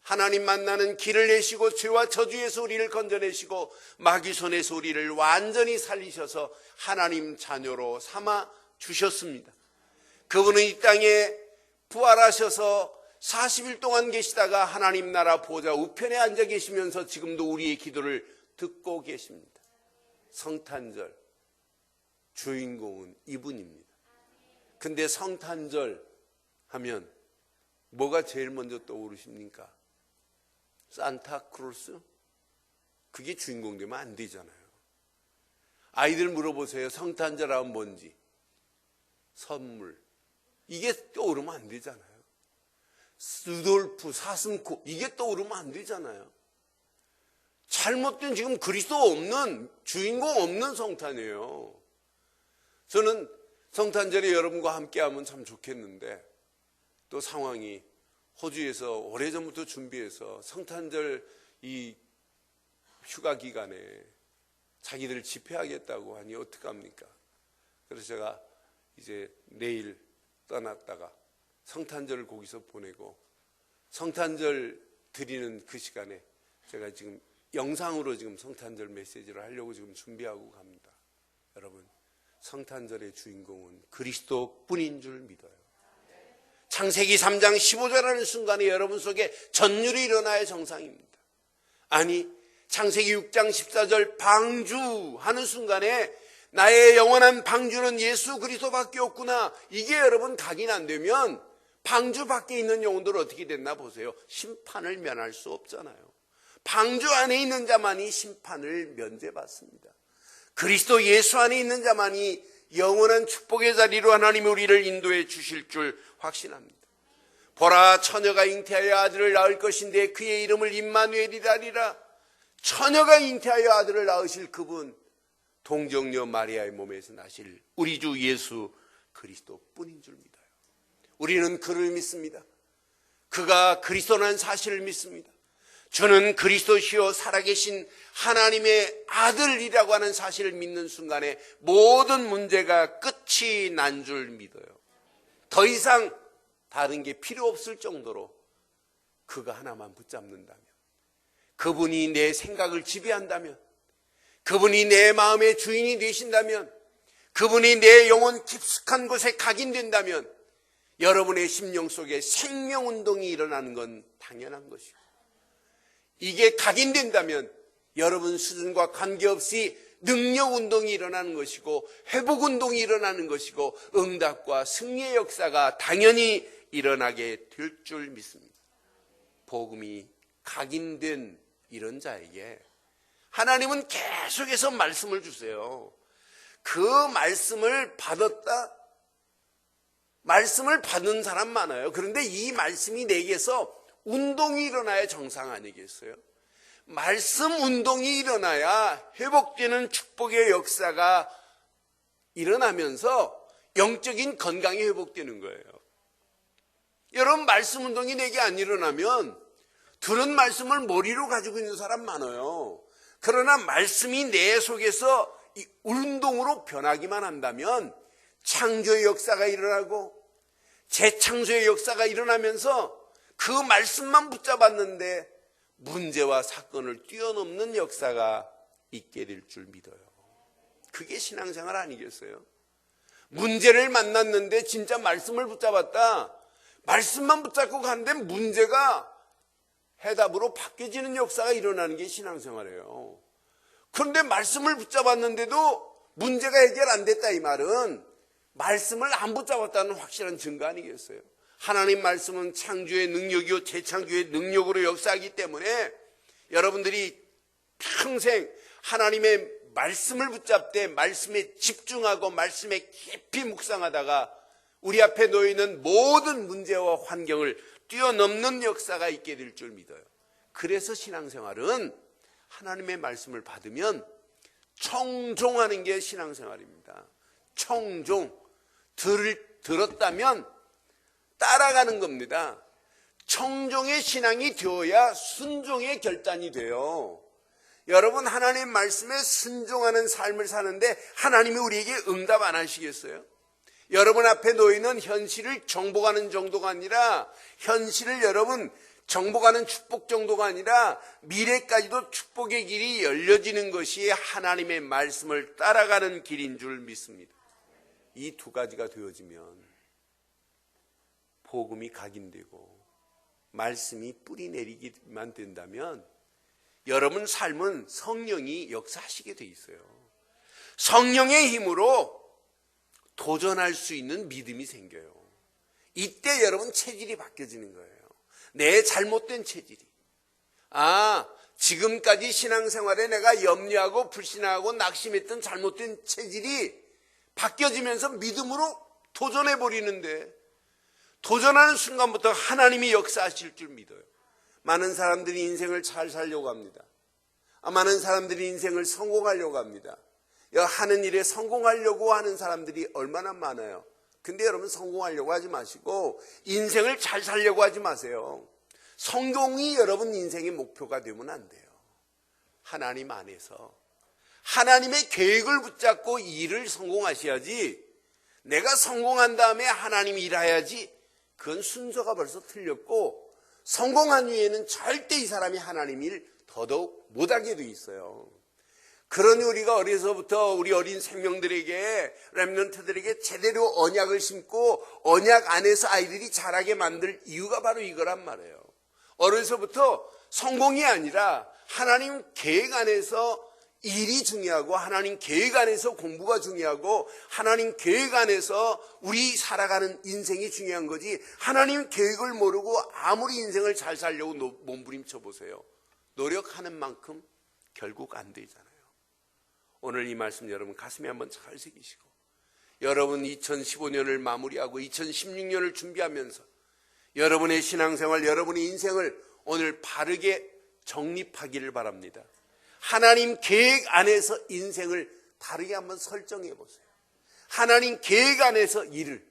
하나님 만나는 길을 내시고 죄와 저주에서 우리를 건져내시고 마귀 손에서 우리를 완전히 살리셔서 하나님 자녀로 삼아 주셨습니다. 그분은 이 땅에 부활하셔서 40일 동안 계시다가 하나님 나라 보좌 우편에 앉아 계시면서 지금도 우리의 기도를 듣고 계십니다. 성탄절 주인공은 이분입니다. 근데 성탄절 하면 뭐가 제일 먼저 떠오르십니까? 산타크로스? 그게 주인공 되면 안 되잖아요. 아이들 물어보세요. 성탄절 하면 뭔지. 선물. 이게 떠오르면 안 되잖아요. 루돌프, 사슴코 이게 떠오르면 안 되잖아요. 잘못된 지금 그리스도 없는 주인공 없는 성탄이에요. 저는 성탄절에 여러분과 함께하면 참 좋겠는데 또 상황이 호주에서 오래전부터 준비해서 성탄절 이 휴가 기간에 자기들 집회하겠다고 하니 어떡합니까? 그래서 제가 이제 내일 떠났다가 성탄절을 거기서 보내고 성탄절 드리는 그 시간에 제가 지금 영상으로 지금 성탄절 메시지를 하려고 지금 준비하고 갑니다. 여러분, 성탄절의 주인공은 그리스도뿐인 줄 믿어요. 창세기 3장 15절 하는 순간에 여러분 속에 전율이 일어나야 정상입니다. 아니, 창세기 6장 14절 방주하는 순간에 나의 영원한 방주는 예수 그리스도밖에 없구나. 이게 여러분 각인 안 되면 방주 밖에 있는 영혼들 어떻게 됐나 보세요. 심판을 면할 수 없잖아요. 방주 안에 있는 자만이 심판을 면제받습니다. 그리스도 예수 안에 있는 자만이 영원한 축복의 자리로 하나님이 우리를 인도해 주실 줄 확신합니다. 보라, 처녀가 잉태하여 아들을 낳을 것인데 그의 이름을 임마누엘이라 하리라. 처녀가 잉태하여 아들을 낳으실 그분, 동정녀 마리아의 몸에서 나실 우리 주 예수 그리스도뿐인 줄 믿어요. 우리는 그를 믿습니다. 그가 그리스도라는 사실을 믿습니다. 저는 그리스도시요 살아계신 하나님의 아들이라고 하는 사실을 믿는 순간에 모든 문제가 끝이 난 줄 믿어요. 더 이상 다른 게 필요 없을 정도로 그가 하나만 붙잡는다면, 그분이 내 생각을 지배한다면, 그분이 내 마음의 주인이 되신다면, 그분이 내 영혼 깊숙한 곳에 각인된다면 여러분의 심령 속에 생명운동이 일어나는 건 당연한 것이고, 이게 각인된다면 여러분 수준과 관계없이 능력운동이 일어나는 것이고 회복운동이 일어나는 것이고 응답과 승리의 역사가 당연히 일어나게 될 줄 믿습니다. 복음이 각인된 이런 자에게 하나님은 계속해서 말씀을 주세요. 그 말씀을 받았다? 말씀을 받은 사람 많아요. 그런데 이 말씀이 내게서 운동이 일어나야 정상 아니겠어요? 말씀 운동이 일어나야 회복되는 축복의 역사가 일어나면서 영적인 건강이 회복되는 거예요. 여러분, 말씀 운동이 내게 안 일어나면 들은 말씀을 머리로 가지고 있는 사람 많아요. 그러나 말씀이 내 속에서 이 운동으로 변하기만 한다면 창조의 역사가 일어나고 재창조의 역사가 일어나면서 그 말씀만 붙잡았는데 문제와 사건을 뛰어넘는 역사가 있게 될 줄 믿어요. 그게 신앙생활 아니겠어요? 문제를 만났는데 진짜 말씀을 붙잡았다. 말씀만 붙잡고 가는데 문제가 해답으로 바뀌어지는 역사가 일어나는 게 신앙생활이에요. 그런데 말씀을 붙잡았는데도 문제가 해결 안 됐다, 이 말은 말씀을 안 붙잡았다는 확실한 증거 아니겠어요? 하나님 말씀은 창조의 능력이요 재창조의 능력으로 역사하기 때문에 여러분들이 평생 하나님의 말씀을 붙잡되 말씀에 집중하고 말씀에 깊이 묵상하다가 우리 앞에 놓여있는 모든 문제와 환경을 뛰어넘는 역사가 있게 될 줄 믿어요. 그래서 신앙생활은 하나님의 말씀을 받으면 청종하는 게 신앙생활입니다. 청종, 들었다면 따라가는 겁니다. 청종의 신앙이 되어야 순종의 결단이 돼요. 여러분, 하나님 말씀에 순종하는 삶을 사는데 하나님이 우리에게 응답 안 하시겠어요? 여러분 앞에 놓이는 현실을 정복하는 정도가 아니라 현실을 여러분 정복하는 축복 정도가 아니라 미래까지도 축복의 길이 열려지는 것이 하나님의 말씀을 따라가는 길인 줄 믿습니다. 이 두 가지가 되어지면 복음이 각인되고 말씀이 뿌리 내리기만 된다면 여러분 삶은 성령이 역사하시게 돼 있어요. 성령의 힘으로 도전할 수 있는 믿음이 생겨요. 이때 여러분 체질이 바뀌어지는 거예요. 내 잘못된 체질이. 지금까지 신앙생활에 내가 염려하고 불신하고 낙심했던 잘못된 체질이 바뀌어지면서 믿음으로 도전해버리는데 도전하는 순간부터 하나님이 역사하실 줄 믿어요. 많은 사람들이 인생을 잘 살려고 합니다. 많은 사람들이 인생을 성공하려고 합니다. 하는 일에 성공하려고 하는 사람들이 얼마나 많아요. 근데 여러분, 성공하려고 하지 마시고 인생을 잘 살려고 하지 마세요. 성공이 여러분 인생의 목표가 되면 안 돼요. 하나님 안에서 하나님의 계획을 붙잡고 일을 성공하셔야지, 내가 성공한 다음에 하나님이 일해야지, 그건 순서가 벌써 틀렸고 성공한 후에는 절대 이 사람이 하나님 일 더더욱 못하게 돼 있어요. 그러니 우리가 어려서부터 우리 어린 생명들에게, 렘넌트들에게 제대로 언약을 심고 언약 안에서 아이들이 자라게 만들 이유가 바로 이거란 말이에요. 어려서부터 성공이 아니라 하나님 계획 안에서 일이 중요하고 하나님 계획 안에서 공부가 중요하고 하나님 계획 안에서 우리 살아가는 인생이 중요한 거지, 하나님 계획을 모르고 아무리 인생을 잘 살려고 몸부림쳐 보세요. 노력하는 만큼 결국 안 되잖아요. 오늘 이 말씀 여러분 가슴에 한번 잘 새기시고, 여러분 2015년을 마무리하고 2016년을 준비하면서 여러분의 신앙생활, 여러분의 인생을 오늘 바르게 정립하기를 바랍니다. 하나님 계획 안에서 인생을 바르게 한번 설정해 보세요. 하나님 계획 안에서 일을,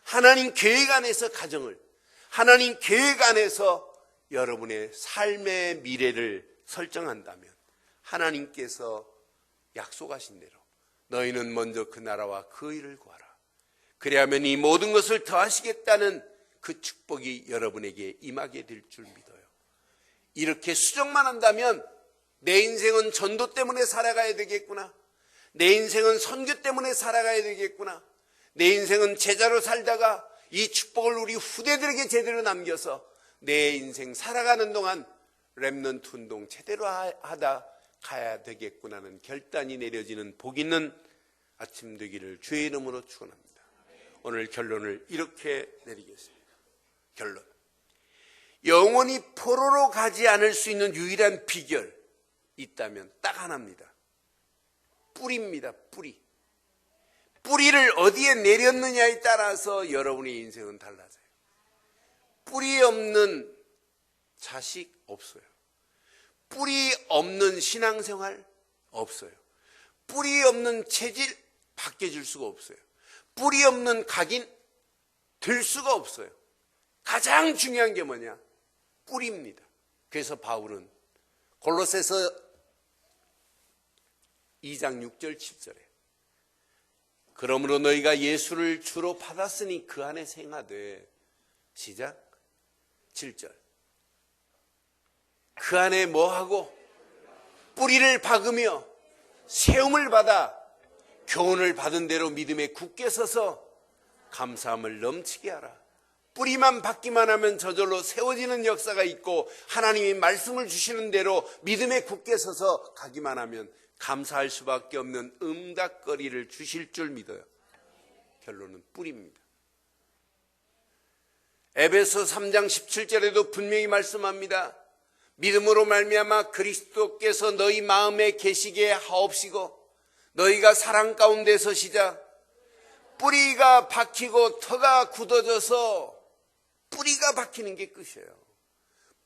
하나님 계획 안에서 가정을, 하나님 계획 안에서 여러분의 삶의 미래를 설정한다면 하나님께서 약속하신 대로 너희는 먼저 그 나라와 그 일을 구하라. 그래야면 이 모든 것을 더하시겠다는 그 축복이 여러분에게 임하게 될 줄 믿어요. 이렇게 수정만 한다면 내 인생은 전도 때문에 살아가야 되겠구나, 내 인생은 선교 때문에 살아가야 되겠구나, 내 인생은 제자로 살다가 이 축복을 우리 후대들에게 제대로 남겨서 내 인생 살아가는 동안 렘넌트 운동 제대로 하다 가야 되겠구나는 결단이 내려지는 복 있는 아침 되기를 주의 이름으로 축원합니다. 오늘 결론을 이렇게 내리겠습니다. 결론, 영원히 포로로 가지 않을 수 있는 유일한 비결 있다면 딱 하나입니다. 뿌리입니다. 뿌리를 어디에 내렸느냐에 따라서 여러분의 인생은 달라져요. 뿌리 없는 자식 없어요. 뿌리 없는 신앙생활 없어요. 뿌리 없는 체질 바뀌어질 수가 없어요. 뿌리 없는 각인 될 수가 없어요. 가장 중요한 게 뭐냐? 뿌리입니다. 그래서 바울은 골로새서 2장 6절 7절에 그러므로 너희가 예수를 주로 받았으니 그 안에 생하되, 시작 7절, 그 안에 뭐하고 뿌리를 박으며 세움을 받아 교훈을 받은 대로 믿음에 굳게 서서 감사함을 넘치게 하라. 뿌리만 받기만 하면 저절로 세워지는 역사가 있고, 하나님이 말씀을 주시는 대로 믿음에 굳게 서서 가기만 하면 감사할 수밖에 없는 응답거리를 주실 줄 믿어요. 결론은 뿌리입니다. 에베소 3장 17절에도 분명히 말씀합니다. 믿음으로 말미암아 그리스도께서 너희 마음에 계시게 하옵시고 너희가 사랑 가운데서 시작, 뿌리가 박히고 터가 굳어져서, 뿌리가 박히는 게 끝이에요.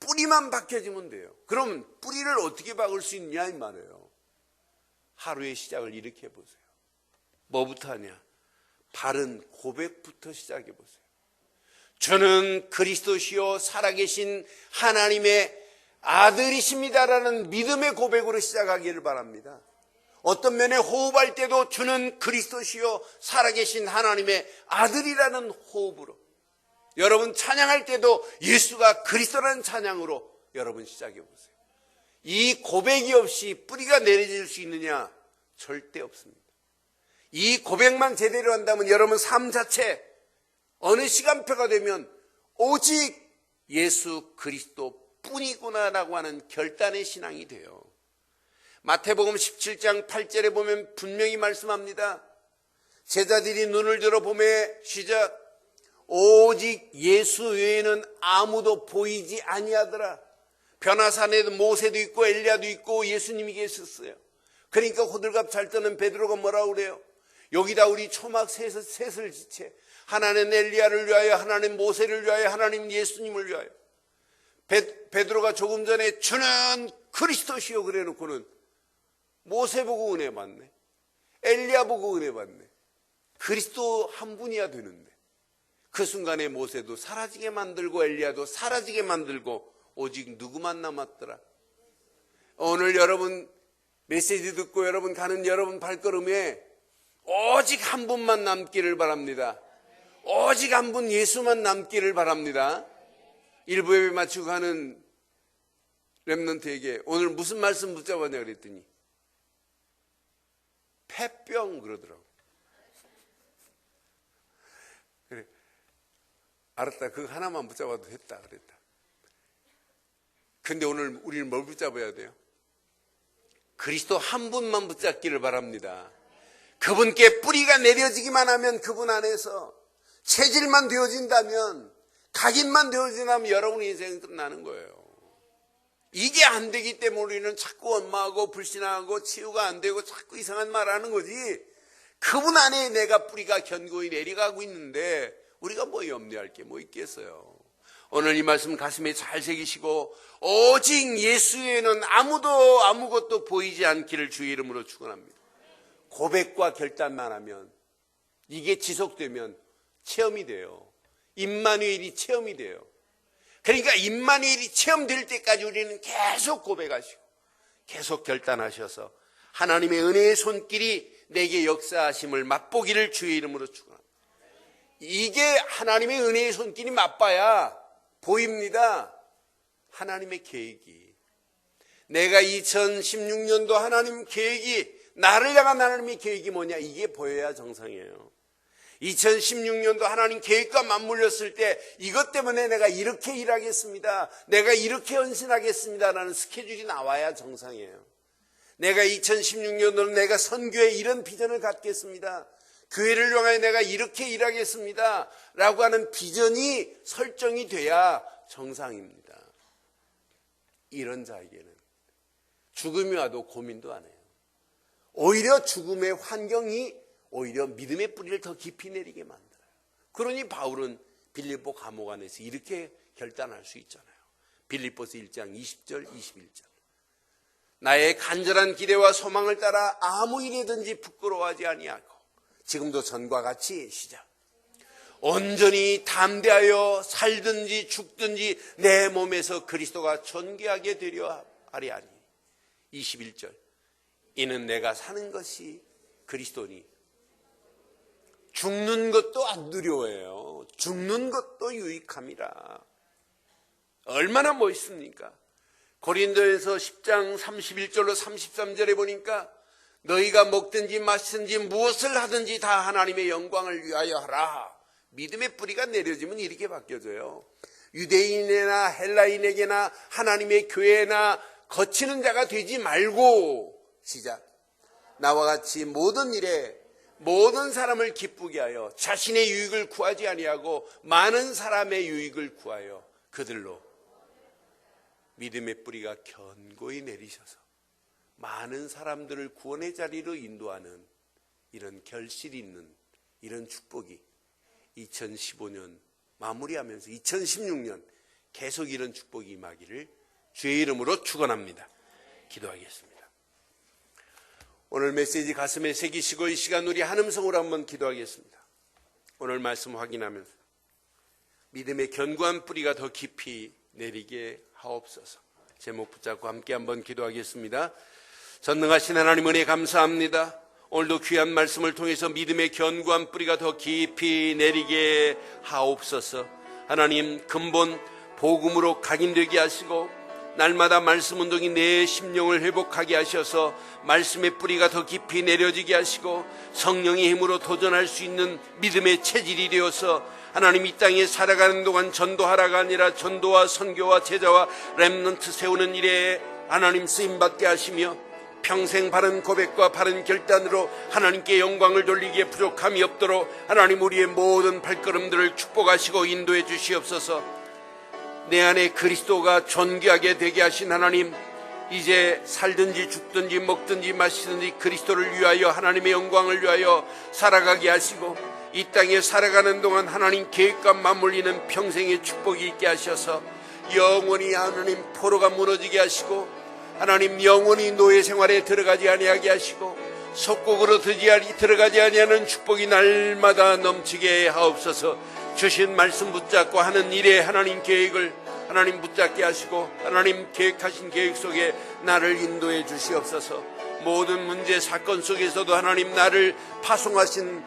뿌리만 박혀지면 돼요. 그럼 뿌리를 어떻게 박을 수 있냐 이 말이에요. 하루의 시작을 이렇게 해보세요. 뭐부터 하냐? 바른 고백부터 시작해 보세요. 저는 그리스도시요 살아계신 하나님의 아들이십니다라는 믿음의 고백으로 시작하기를 바랍니다. 어떤 면에 호흡할 때도 주는 그리스도시요 살아계신 하나님의 아들이라는 호흡으로, 여러분 찬양할 때도 예수가 그리스도라는 찬양으로 여러분 시작해 보세요. 이 고백이 없이 뿌리가 내려질 수 있느냐? 절대 없습니다. 이 고백만 제대로 한다면 여러분 삶 자체 어느 시간표가 되면 오직 예수 그리스도 뿐이구나라고 하는 결단의 신앙이 돼요. 마태복음 17장 8절에 보면 분명히 말씀합니다. 제자들이 눈을 들어 보매 시작, 오직 예수 외에는 아무도 보이지 아니하더라. 변화산에도 모세도 있고 엘리야도 있고 예수님이 계셨어요. 그러니까 호들갑 잘 떠는 베드로가 뭐라고 그래요? 여기다 우리 초막 셋을 지체, 하나는 엘리야를 위하여, 하나는 모세를 위하여, 하나님 예수님을 위하여. 베드로가 조금 전에 주는 그리스도시요 그래 놓고는 모세 보고 은혜 받네, 엘리야 보고 은혜 받네. 그리스도 한 분이야 되는데 그 순간에 모세도 사라지게 만들고 엘리야도 사라지게 만들고 오직 누구만 남았더라? 오늘 여러분 메시지 듣고 여러분 가는 여러분 발걸음에 오직 한 분만 남기를 바랍니다. 오직 한 분 예수만 남기를 바랍니다. 일부 예배 마치고 가는 렘넌트에게 오늘 무슨 말씀 붙잡았냐 그랬더니 폐병 그러더라고. 그래, 알았다. 그거 하나만 붙잡아도 됐다 그랬다. 근데 오늘 우리는 뭘 붙잡아야 돼요? 그리스도 한 분만 붙잡기를 바랍니다. 그분께 뿌리가 내려지기만 하면, 그분 안에서 체질만 되어진다면, 각인만 되어진다면 여러분의 인생은 끝나는 거예요. 이게 안 되기 때문에 우리는 자꾸 원망하고 불신하고 치유가 안 되고 자꾸 이상한 말 하는 거지. 그분 안에 내가 뿌리가 견고히 내려가고 있는데 우리가 뭐 염려할 게 뭐 있겠어요. 오늘 이 말씀 가슴에 잘 새기시고 오직 예수에는 아무도 아무것도 보이지 않기를 주의 이름으로 축원합니다. 고백과 결단만 하면, 이게 지속되면 체험이 돼요. 임마누엘이 체험이 돼요. 그러니까 임마누엘이 체험될 때까지 우리는 계속 고백하시고 계속 결단하셔서 하나님의 은혜의 손길이 내게 역사하심을 맛보기를 주의 이름으로 축원합니다. 이게 하나님의 은혜의 손길이 맛봐야 보입니다. 하나님의 계획이, 내가 2016년도 하나님 계획이, 나를 향한 하나님의 계획이 뭐냐, 이게 보여야 정상이에요. 2016년도 하나님 계획과 맞물렸을 때 이것 때문에 내가 이렇게 일하겠습니다, 내가 이렇게 헌신하겠습니다 라는 스케줄이 나와야 정상이에요. 내가 2016년도는 내가 선교에 이런 비전을 갖겠습니다, 교회를 향하여 내가 이렇게 일하겠습니다 라고 하는 비전이 설정이 돼야 정상입니다. 이런 자에게는 죽음이 와도 고민도 안 해요. 오히려 죽음의 환경이 오히려 믿음의 뿌리를 더 깊이 내리게 만들어요. 그러니 바울은 빌립보 감옥 안에서 이렇게 결단할 수 있잖아요. 빌립보서 1장 20절 21절. 나의 간절한 기대와 소망을 따라 아무 일이든지 부끄러워하지 아니하고 지금도 전과 같이 시작. 온전히 담대하여 살든지 죽든지 내 몸에서 그리스도가 존귀하게 되려 하리 하니. 21절. 이는 내가 사는 것이 그리스도니. 죽는 것도 안 두려워해요. 죽는 것도 유익함이라. 얼마나 멋있습니까? 고린도에서 10장 31절로 33절에 보니까 너희가 먹든지 마시든지 무엇을 하든지 다 하나님의 영광을 위하여 하라. 믿음의 뿌리가 내려지면 이렇게 바뀌어져요. 유대인이나 헬라인에게나 하나님의 교회나 거치는 자가 되지 말고 시작. 나와 같이 모든 일에 모든 사람을 기쁘게 하여 자신의 유익을 구하지 아니하고 많은 사람의 유익을 구하여 그들로 믿음의 뿌리가 견고히 내리셔서 많은 사람들을 구원의 자리로 인도하는 이런 결실이 있는 이런 축복이 2015년 마무리하면서 2016년 계속 이런 축복이 임하기를 주의 이름으로 축원합니다. 기도하겠습니다. 오늘 메시지 가슴에 새기시고 이 시간 우리 한음성으로 한번 기도하겠습니다. 오늘 말씀 확인하면서 믿음의 견고한 뿌리가 더 깊이 내리게 하옵소서. 제목 붙잡고 함께 한번 기도하겠습니다. 전능하신 하나님 은혜 감사합니다. 오늘도 귀한 말씀을 통해서 믿음의 견고한 뿌리가 더 깊이 내리게 하옵소서. 하나님 근본 복음으로 각인되게 하시고 날마다 말씀 운동이 내 심령을 회복하게 하셔서 말씀의 뿌리가 더 깊이 내려지게 하시고 성령의 힘으로 도전할 수 있는 믿음의 체질이 되어서 하나님 이 땅에 살아가는 동안 전도하라가 아니라 전도와 선교와 제자와 렘넌트 세우는 일에 하나님 쓰임받게 하시며 평생 바른 고백과 바른 결단으로 하나님께 영광을 돌리기에 부족함이 없도록 하나님 우리의 모든 발걸음들을 축복하시고 인도해 주시옵소서. 내 안에 그리스도가 존귀하게 되게 하신 하나님, 이제 살든지 죽든지 먹든지 마시든지 그리스도를 위하여 하나님의 영광을 위하여 살아가게 하시고 이 땅에 살아가는 동안 하나님 계획과 맞물리는 평생의 축복이 있게 하셔서 영원히 하나님 포로가 무너지게 하시고 하나님 영원히 노예 생활에 들어가지 아니하게 하시고 속국으로 들어가지 아니하는 축복이 날마다 넘치게 하옵소서. 주신 말씀 붙잡고 하는 일에 하나님 계획을 하나님 붙잡게 하시고 하나님 계획하신 계획 속에 나를 인도해 주시옵소서. 모든 문제 사건 속에서도 하나님 나를 파송하신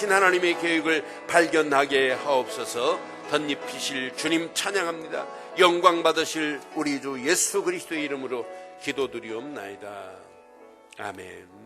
하나님의 계획을 발견하게 하옵소서. 덧입히실 주님 찬양합니다. 영광 받으실 우리 주 예수 그리스도의 이름으로 기도드리옵나이다. 아멘.